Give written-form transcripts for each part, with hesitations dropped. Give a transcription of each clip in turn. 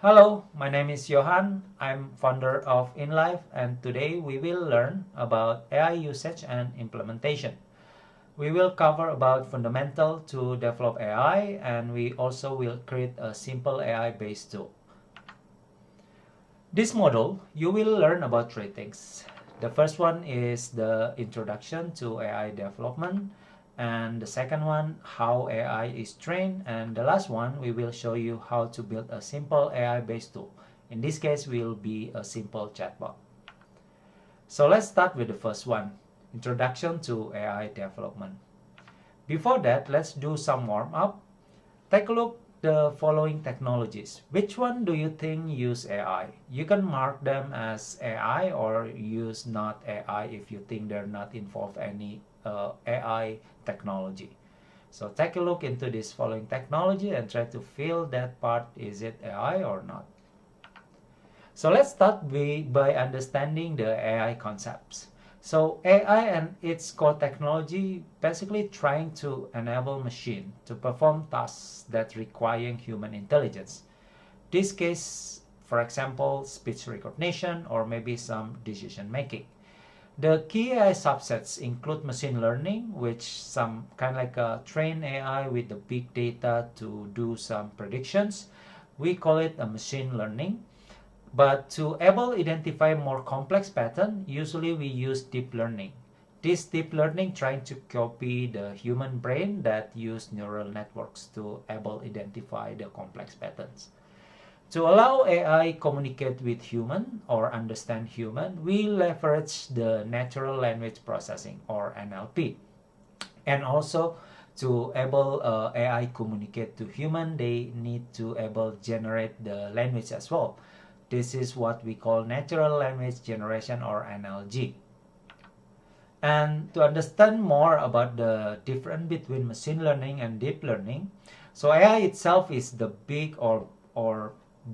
Hello, my name is Johan. I'm founder of InLife, and today we will learn about AI usage and implementation. We will cover about fundamental to develop AI, and we also will create a simple AI based tool. This module, you will learn about three things. The first one is the introduction to AI development, and the second one, how AI is trained, and the last one, we will show you how to build a simple AI based tool. In this case, will be a simple chatbot. So let's start with the first one, introduction to AI development. Before that, let's do some warm up. Take a look the following technologies. Which one do you think use AI? You can mark them as AI or use not AI if you think they're not involved any AI technology. So take a look into this following technology and try to feel that part, is it AI or not? So let's start by understanding the AI concepts. So AI and its core technology basically trying to enable machine to perform tasks that require human intelligence. This case, for example, speech recognition or maybe some decision making. The key AI subsets include machine learning, which some kind of like a train AI with the big data to do some predictions. We call it a machine learning. But to able identify more complex pattern, usually we use deep learning. This deep learning trying to copy the human brain that use neural networks to able identify the complex patterns. To allow AI communicate with human or understand human, we leverage the natural language processing or NLP. And also to able AI communicate to human, they need to able generate the language as well. This is what we call natural language generation or NLG. And to understand more about the difference between machine learning and deep learning, so AI itself is the big or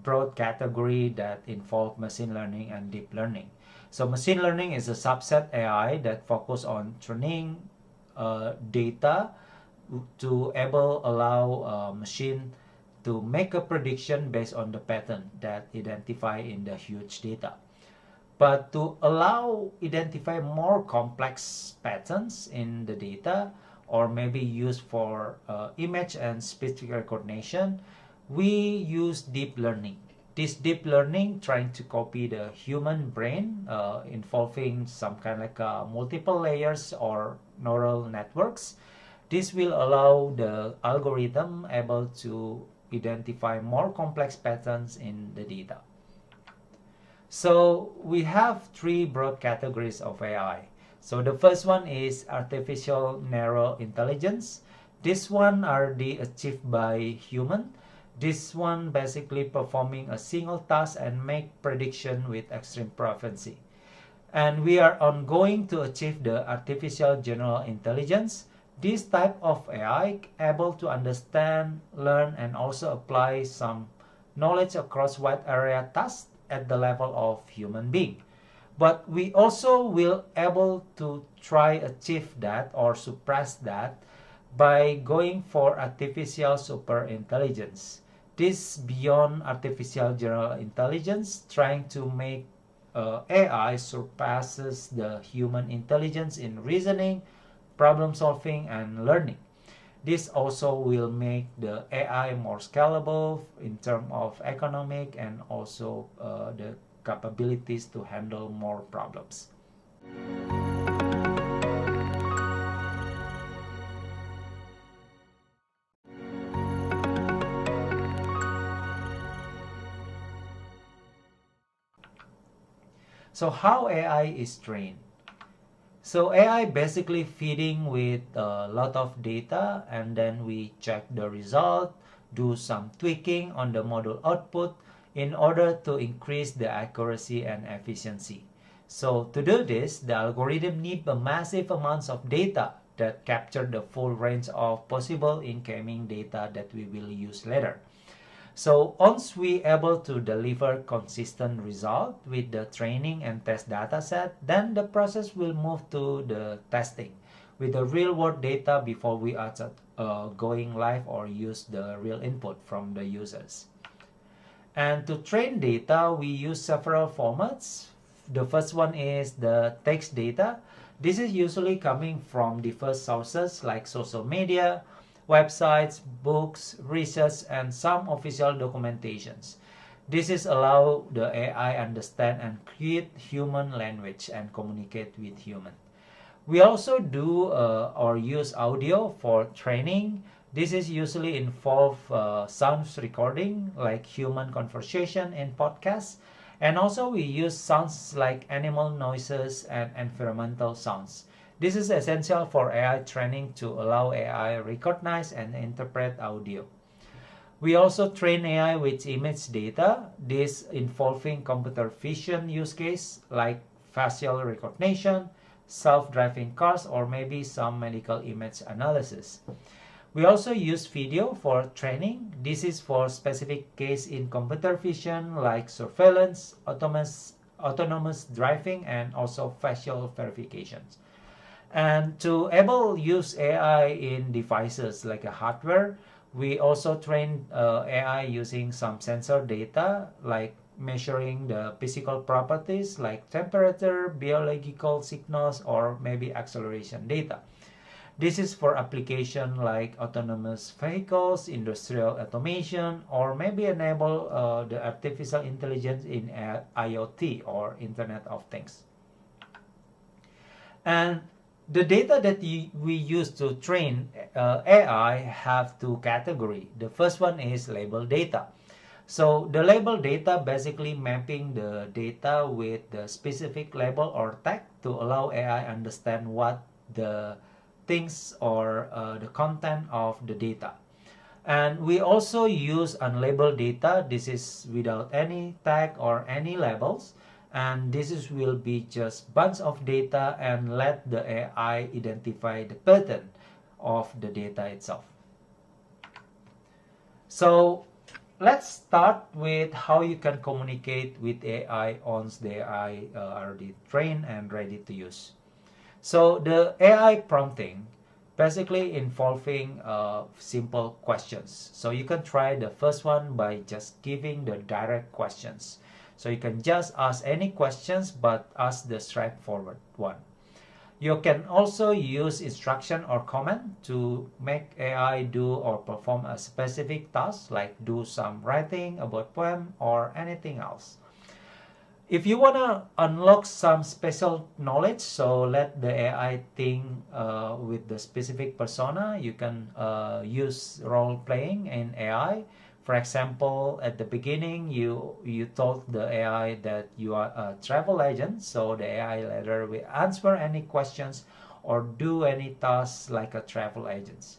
broad category that involve machine learning and deep learning. So machine learning is a subset AI that focus on training data to able allow machine to make a prediction based on the pattern that identify in the huge data. But to allow identify more complex patterns in the data or maybe used for image and speech recognition, we use deep learning. This deep learning trying to copy the human brain involving some kind of like multiple layers or neural networks. This will allow the algorithm able to identify more complex patterns in the data. So we have three broad categories of AI. So the first one is artificial narrow intelligence. This one are achieved by human. This one basically performing a single task and make prediction with extreme proficiency. And we are ongoing to achieve the artificial general intelligence. This type of AI able to understand, learn, and also apply some knowledge across wide area tasks at the level of human being. But we also will able to try achieve that or suppress that by going for artificial super intelligence. This beyond artificial general intelligence, trying to make AI surpasses the human intelligence in reasoning, problem solving, and learning. This also will make the AI more scalable in terms of economic and also the capabilities to handle more problems. So how AI is trained? So AI basically feeding with a lot of data, and then we check the result, do some tweaking on the model output in order to increase the accuracy and efficiency. So to do this, the algorithm need a massive amounts of data that capture the full range of possible incoming data that we will use later. So once we able to deliver consistent result with the training and test data set, then the process will move to the testing with the real world data before we are going live or use the real input from the users. And to train data, we use several formats. The first one is the text data. This is usually coming from diverse sources like social media, websites, books, research, and some official documentations. This is allow the AI understand and create human language and communicate with human. We also do or use audio for training. This is usually involve sounds recording like human conversation in podcasts. And also we use sounds like animal noises and environmental sounds. This is essential for AI training to allow AI recognize and interpret audio. We also train AI with image data, this involving computer vision use case like facial recognition, self-driving cars, or maybe some medical image analysis. We also use video for training. This is for specific case in computer vision like surveillance, autonomous driving, and also facial verifications. And to able use AI in devices like a hardware, we also train AI using some sensor data like measuring the physical properties like temperature, biological signals, or maybe acceleration data. This is for application like autonomous vehicles, industrial automation, or maybe enable the artificial intelligence in IoT or Internet of Things. And the data that we use to train AI have two categories. The first one is label data. So the label data basically mapping the data with the specific label or tag to allow AI understand what the things or the content of the data. And we also use unlabeled data. This is without any tag or any labels. And this is will be just bunch of data and let the AI identify the pattern of the data itself. So let's start with how you can communicate with AI once the AI are already trained and ready to use. So the AI prompting basically involving simple questions. So you can try the first one by just giving the direct questions. So you can just ask any questions but ask the straightforward one. You can also use instruction or command to make AI do or perform a specific task like do some writing about poem or anything else. If you want to unlock some special knowledge, so let the AI think with the specific persona, you can use role playing in AI. For example, at the beginning, you told the AI that you are a travel agent, so the AI later will answer any questions or do any tasks like a travel agent.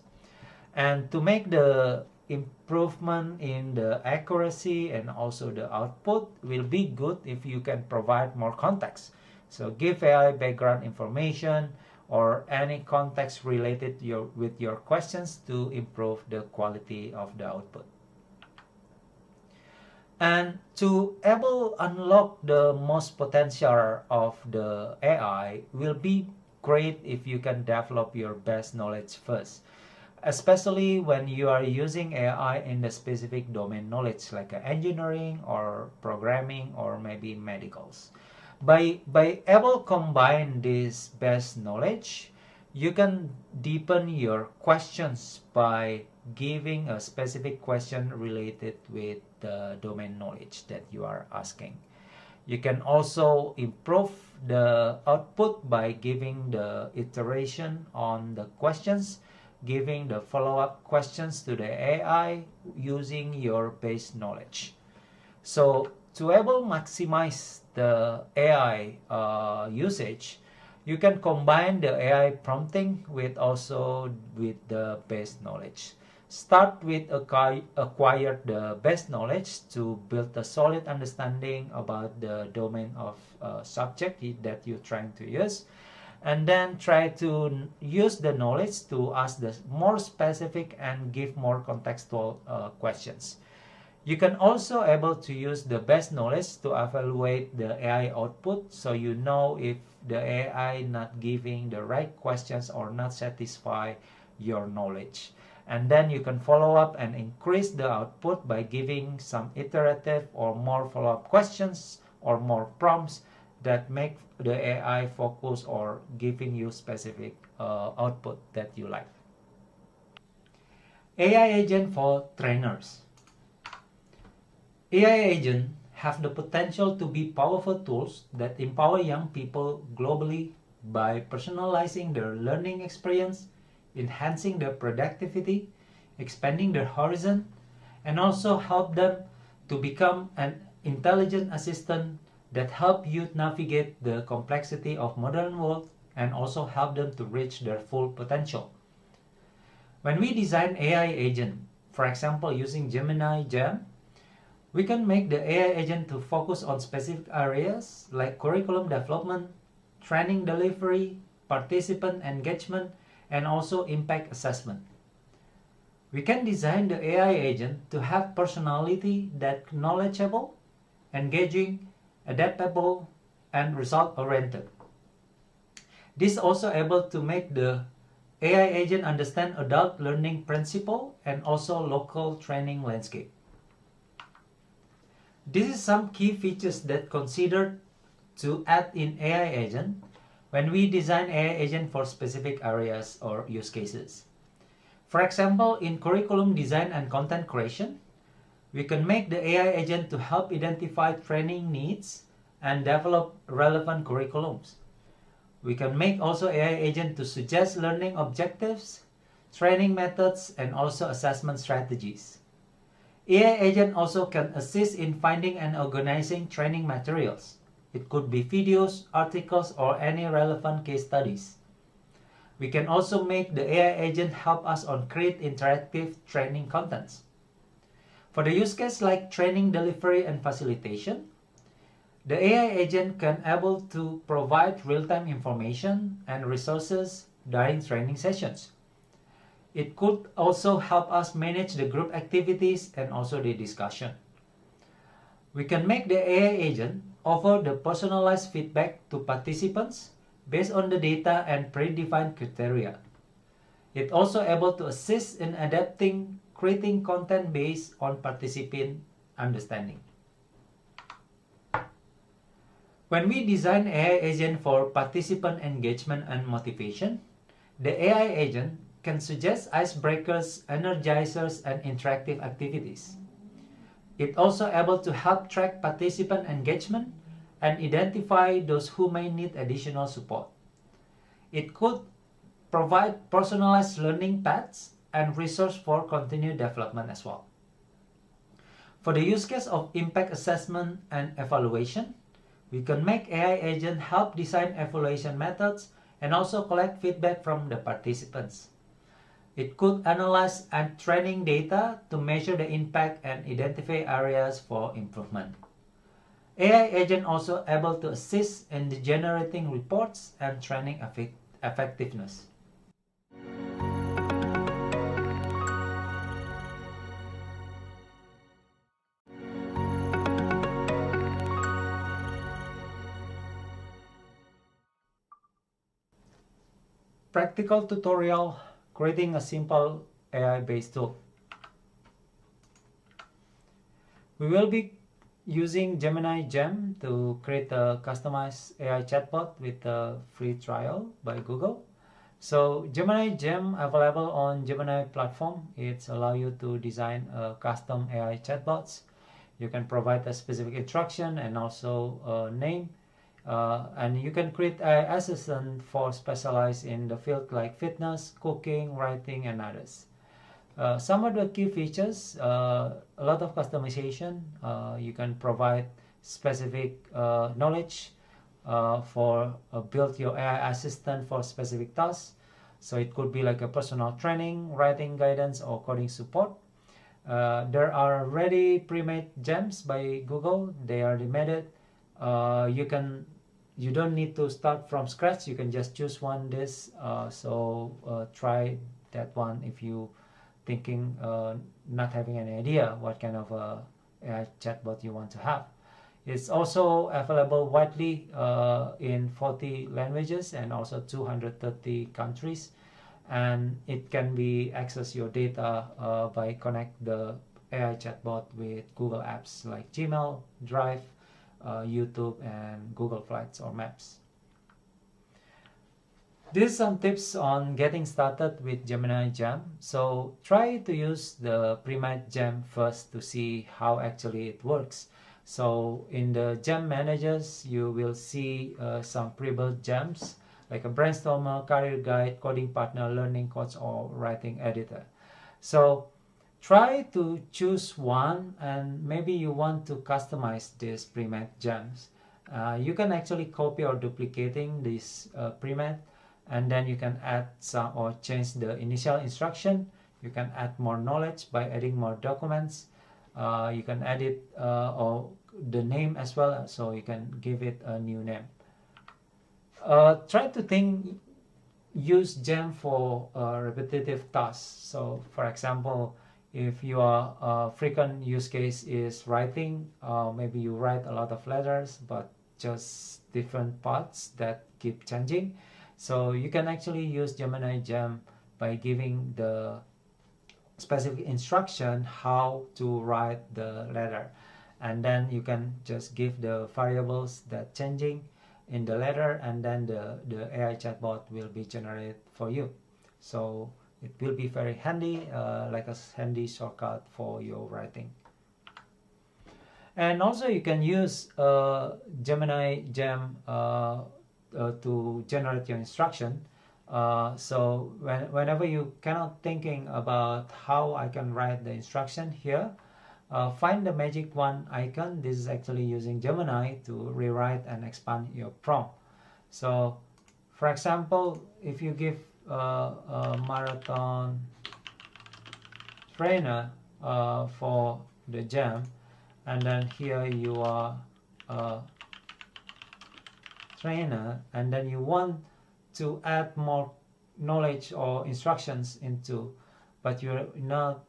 And to make the improvement in the accuracy and also the output will be good if you can provide more context. So give AI background information or any context related with your questions to improve the quality of the output. And to able unlock the most potential of the AI will be great if you can develop your best knowledge first, especially when you are using AI in the specific domain knowledge like engineering or programming or maybe medicals. By able combine this best knowledge, you can deepen your questions by giving a specific question related with the domain knowledge that you are asking. You can also improve the output by giving the iteration on the questions, giving the follow-up questions to the AI using your base knowledge. So to able maximize the AI usage, you can combine the AI prompting with also with the base knowledge. Start with acquire the base knowledge to build a solid understanding about the domain of subject that you're trying to use, and then try to use the knowledge to ask the more specific and give more contextual questions. You can also able to use the best knowledge to evaluate the AI output, so you know if the AI not giving the right questions or not satisfy your knowledge. and then you can follow up and increase the output by giving some iterative or more follow-up questions or more prompts that make the AI focus or giving you specific output that you like. AI agent for trainers. AI agents have the potential to be powerful tools that empower young people globally by personalizing their learning experience, enhancing their productivity, expanding their horizon, and also help them to become an intelligent assistant that help youth navigate the complexity of modern world and also help them to reach their full potential. When we design AI agent, for example using Gemini Gem, we can make the AI agent to focus on specific areas like curriculum development, training delivery, participant engagement, and also impact assessment. We can design the AI agent to have personality that's knowledgeable, engaging, adaptable, and result-oriented. This is also able to make the AI agent understand adult learning principle and also local training landscape. This is some key features that considered to add in AI agent when we design AI agent for specific areas or use cases. For example, in curriculum design and content creation, we can make the AI agent to help identify training needs and develop relevant curriculums. We can make also AI agent to suggest learning objectives, training methods, and also assessment strategies. AI agent also can assist in finding and organizing training materials. It could be videos, articles, or any relevant case studies. We can also make the AI agent help us on create interactive training contents. For the use case like training delivery and facilitation, the AI agent can able to provide real-time information and resources during training sessions. It could also help us manage the group activities and also the discussion. We can make the AI agent offer the personalized feedback to participants based on the data and predefined criteria. It's also able to assist in adapting, creating content based on participant understanding. When we design AI agent for participant engagement and motivation, the AI agent can suggest icebreakers, energizers, and interactive activities. It's also able to help track participant engagement and identify those who may need additional support. It could provide personalized learning paths and resource for continued development as well. For the use case of impact assessment and evaluation, we can make AI agent help design evaluation methods and also collect feedback from the participants. It could analyze and training data to measure the impact and identify areas for improvement. AI agent also able to assist in generating reports and training effectiveness. Practical tutorial creating a simple AI-based tool. We will be using Gemini Gem to create a customized AI chatbot with a free trial by Google. So Gemini Gem available on Gemini platform. It allows you to design a custom AI chatbots. You can provide a specific instruction and also a name. And you can create an assistant for specialized in the field like fitness, cooking, writing, and others. Some of the key features, a lot of customization. You can provide specific knowledge for build your AI assistant for specific tasks. So it could be like a personal training, writing guidance, or coding support. There are already pre-made gems by Google. They are limited. You don't need to start from scratch. You can just choose one this. So try that one if you thinking not having any idea what kind of AI chatbot you want to have. It's also available widely in 40 languages and also 230 countries. and it can be access your data by connect the AI chatbot with Google apps like Gmail, Drive, YouTube, and Google Flights or Maps. These are some tips on getting started with Gemini Jam. So try to use the pre-made Jam first to see how actually it works. So in the Jam managers, you will see some pre-built gems like a brainstormer, career guide, coding partner, learning coach, or writing editor. So try to choose one, and maybe you want to customize these pre-made gems. You can actually copy or duplicating this pre-made, and then you can add some or change the initial instruction. You can add more knowledge by adding more documents. You can edit or the name as well, so you can give it a new name. Try to use Gem for repetitive tasks. So for example, if your frequent use case is writing, maybe you write a lot of letters but just different parts that keep changing. So you can actually use Gemini Jam by giving the specific instruction how to write the letter, and then you can just give the variables that changing in the letter, and then the AI chatbot will be generated for you. So it will be very handy, like a handy shortcut for your writing. And also you can use Gemini Jam to generate your instruction. So whenever you cannot thinking about how I can write the instruction here, find the magic one icon. This is actually using Gemini to rewrite and expand your prompt. So for example, if you give a marathon trainer for the Jam, and then here you are trainer, and then you want to add more knowledge or instructions into, but you're not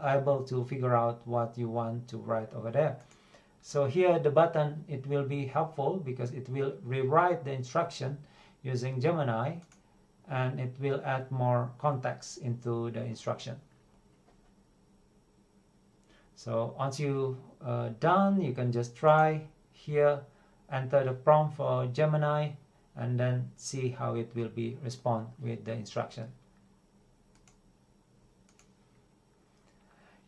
able to figure out what you want to write over there. So here the button, it will be helpful because it will rewrite the instruction using Gemini, and it will add more context into the instruction. So once you done, you can just try here, enter the prompt for Gemini, and then see how it will be respond with the instruction.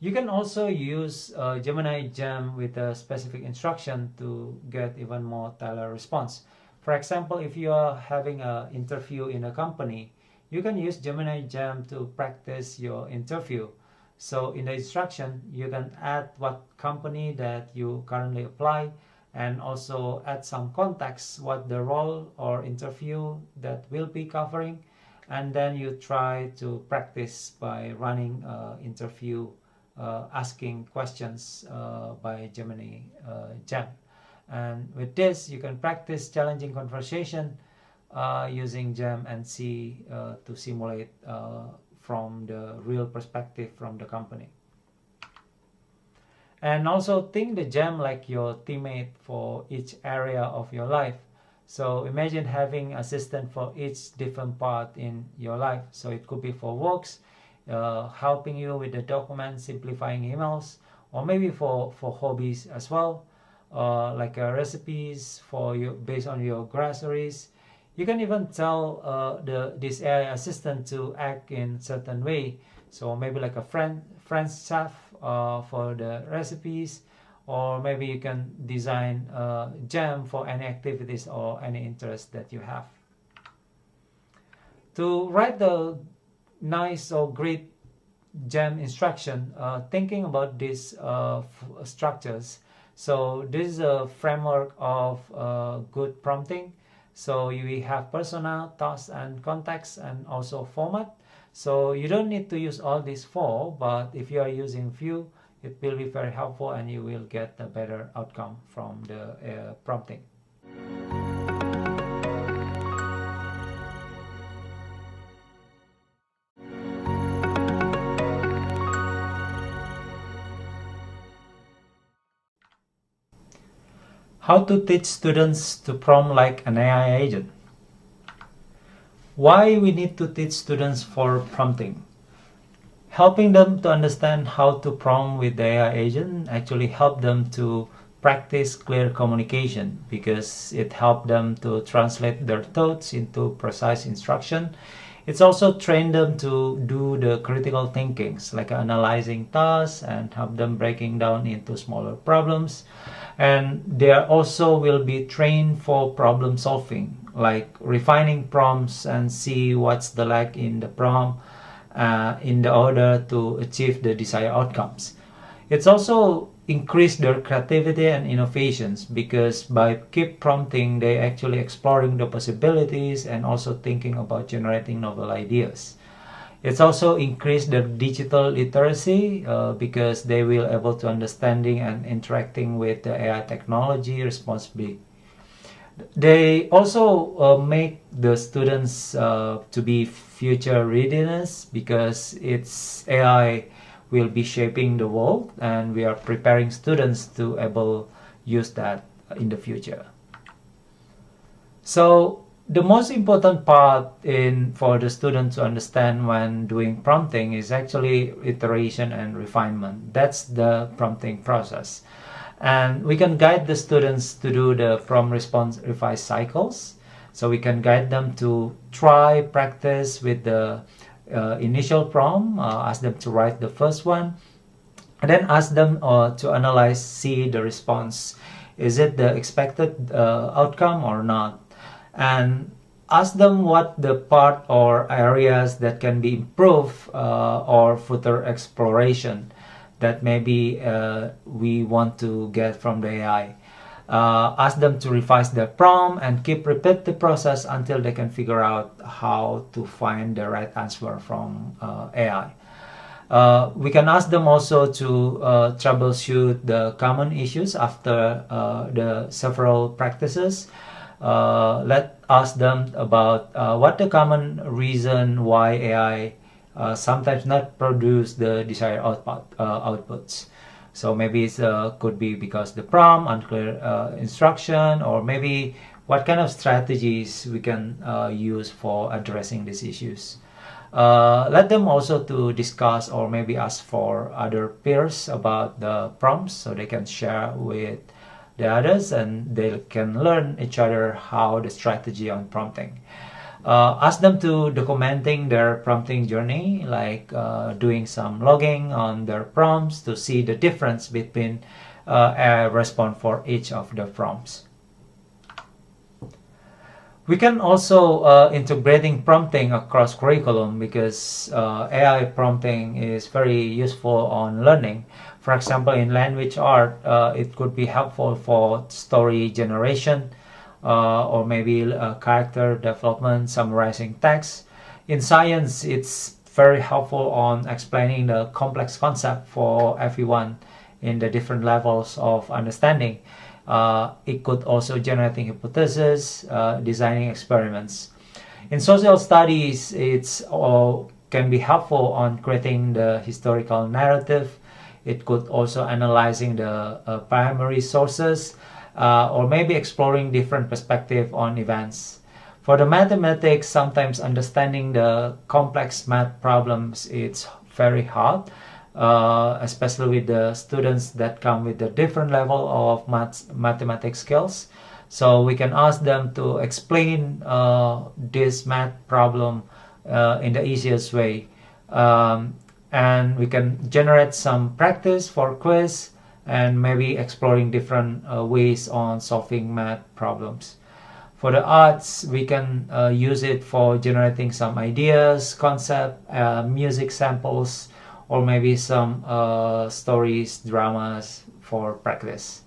You can also use Gemini Jam with a specific instruction to get even more tailored response. For example, if you are having an interview in a company, you can use Gemini Jam to practice your interview. So in the instruction, you can add what company that you currently apply, and also add some context, what the role or interview that will be covering, and then you try to practice by running interview, asking questions by Gemini Jam. And with this, you can practice challenging conversation using Jam and see to simulate from the real perspective from the company. And also think the Jam like your teammate for each area of your life. So imagine having assistant for each different part in your life. So it could be for works, helping you with the documents, simplifying emails, or maybe for hobbies as well, like recipes for you based on your groceries. You can even tell this AI assistant to act in certain way. So maybe like a French chef for the recipes, or maybe you can design a Jam for any activities or any interest that you have. To write the nice or great Jam instruction, thinking about these structures. So this is a framework of good prompting. So we have persona, task, and context, and also format. So you don't need to use all these four, but if you are using few, it will be very helpful and you will get a better outcome from the prompting. How to teach students to prompt like an AI agent? Why we need to teach students for prompting? Helping them to understand how to prompt with the AI agent actually help them to practice clear communication, because it helped them to translate their thoughts into precise instruction. It's also trained them to do the critical thinkings, like analyzing tasks and help them breaking down into smaller problems. And they also will be trained for problem solving, like refining prompts and see what's the lack in the prompt in the order to achieve the desired outcomes. It's also increased their creativity and innovations, because by keep prompting they actually exploring the possibilities and also thinking about generating novel ideas. It's also increased their digital literacy, because they will able to understanding and interacting with the AI technology responsibly. They also make the students to be future readiness, because it's AI will be shaping the world, and we are preparing students to able use that in the future. So the most important part in for the student to understand when doing prompting is actually iteration and refinement. That's the prompting process. And we can guide the students to do the prompt response revise cycles. So we can guide them to try practice with the initial prompt, ask them to write the first one, and then ask them to analyze, see the response. Is it the expected outcome or not? And ask them what the part or areas that can be improved, or further exploration that maybe we want to get from the AI. Ask them to revise their prompt and keep repeat the process until they can figure out how to find the right answer from AI. We can ask them also to troubleshoot the common issues after the several practices. Let ask them about what the common reason why AI sometimes not produce the desired outputs. So maybe it could be because the prompt, unclear instruction, or maybe what kind of strategies we can use for addressing these issues. Let them also to discuss or maybe ask for other peers about the prompts, so they can share with the others and they can learn each other how the strategy on prompting. Ask them to documenting their prompting journey, like doing some logging on their prompts to see the difference between a response for each of the prompts. We can also integrating prompting across curriculum, because AI prompting is very useful on learning. For example, in language art, it could be helpful for story generation, or maybe character development, summarizing text. In science, it's very helpful on explaining the complex concept for everyone in the different levels of understanding. It could also generating hypotheses, designing experiments. In social studies, it's can be helpful on creating the historical narrative. It could also analyzing the primary sources, or maybe exploring different perspective on events. For the mathematics, sometimes understanding the complex math problems it's very hard, especially with the students that come with a different level of mathematics skills. So we can ask them to explain this math problem in the easiest way. And we can generate some practice for quiz and maybe exploring different ways on solving math problems. For the arts, we can use it for generating some ideas, concept, music samples, or maybe some stories, dramas for practice.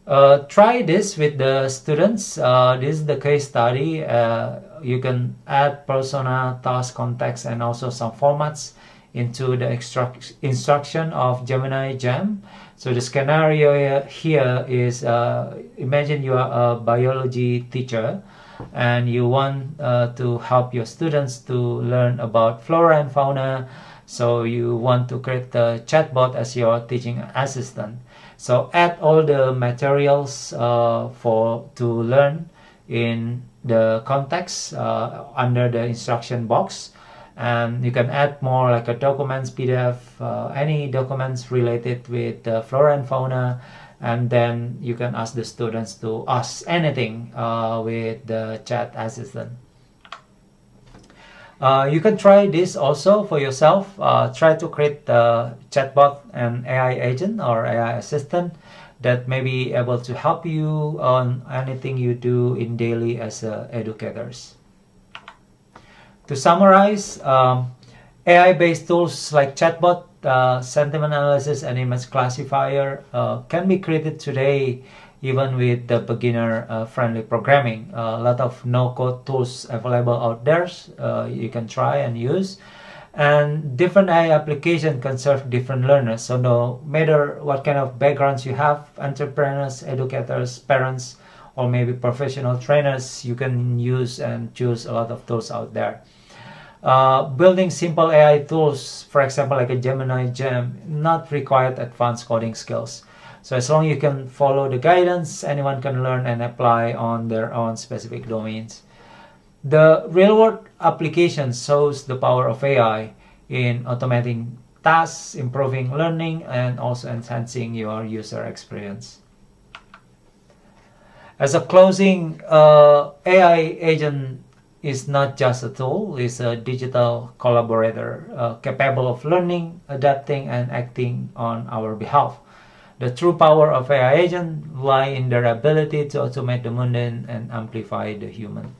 Try this with the students. This is the case study. You can add persona, task, context, and also some formats into the instruction of Gemini Jam. So the scenario here is, imagine you are a biology teacher and you want to help your students to learn about flora and fauna. So you want to create the chatbot as your teaching assistant. So add all the materials to learn in the context under the instruction box, and you can add more like a documents, PDF, any documents related with the flora and fauna, and then you can ask the students to ask anything with the chat assistant. You can try this also for yourself. Try to create a chatbot, an AI agent or AI assistant that may be able to help you on anything you do in daily as educators. To summarize, AI-based tools like chatbot, sentiment analysis, and image classifier can be created today even with the beginner-friendly programming. A lot of no-code tools available out there you can try and use. And different AI applications can serve different learners. So no matter what kind of backgrounds you have, entrepreneurs, educators, parents, or maybe professional trainers, you can use and choose a lot of tools out there. Building simple AI tools, for example, like a Gemini Gem, not required advanced coding skills. So as long as you can follow the guidance, anyone can learn and apply on their own specific domains. The real-world application shows the power of AI in automating tasks, improving learning, and also enhancing your user experience. As a closing, AI agent is not just a tool, it's a digital collaborator capable of learning, adapting, and acting on our behalf. The true power of AI agent lies in their ability to automate the mundane and amplify the human.